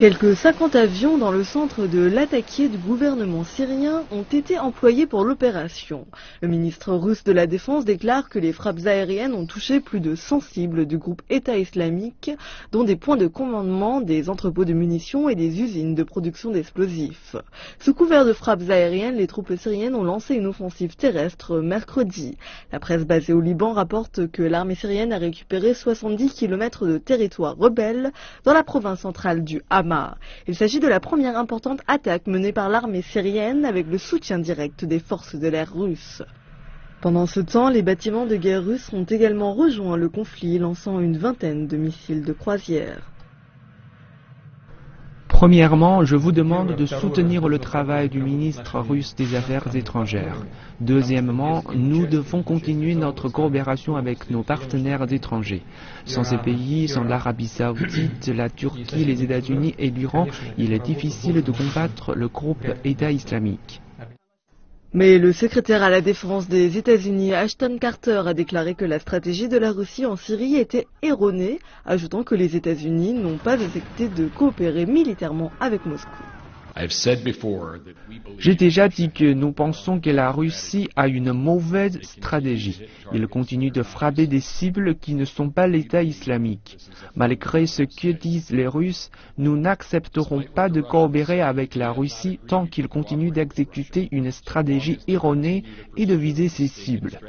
Quelques 50 avions dans le centre de Latakia du gouvernement syrien ont été employés pour l'opération. Le ministre russe de la Défense déclare que les frappes aériennes ont touché plus de 100 cibles du groupe État islamique, dont des points de commandement, des entrepôts de munitions et des usines de production d'explosifs. Sous couvert de frappes aériennes, les troupes syriennes ont lancé une offensive terrestre mercredi. La presse basée au Liban rapporte que l'armée syrienne a récupéré 70 km de territoire rebelle dans la province centrale du Hama. Il s'agit de la première importante attaque menée par l'armée syrienne avec le soutien direct des forces de l'air russes. Pendant ce temps, les bâtiments de guerre russes ont également rejoint le conflit, lançant une vingtaine de missiles de croisière. Premièrement, je vous demande de soutenir le travail du ministre russe des Affaires étrangères. Deuxièmement, nous devons continuer notre coopération avec nos partenaires étrangers. Sans ces pays, sans l'Arabie Saoudite, la Turquie, les États-Unis et l'Iran, il est difficile de combattre le groupe État islamique. Mais le secrétaire à la défense des États-Unis, Ashton Carter, a déclaré que la stratégie de la Russie en Syrie était erronée, ajoutant que les États-Unis n'ont pas accepté de coopérer militairement avec Moscou. J'ai déjà dit que nous pensons que la Russie a une mauvaise stratégie. Il continue de frapper des cibles qui ne sont pas l'État islamique. Malgré ce que disent les Russes, nous n'accepterons pas de coopérer avec la Russie tant qu'il continue d'exécuter une stratégie erronée et de viser ses cibles.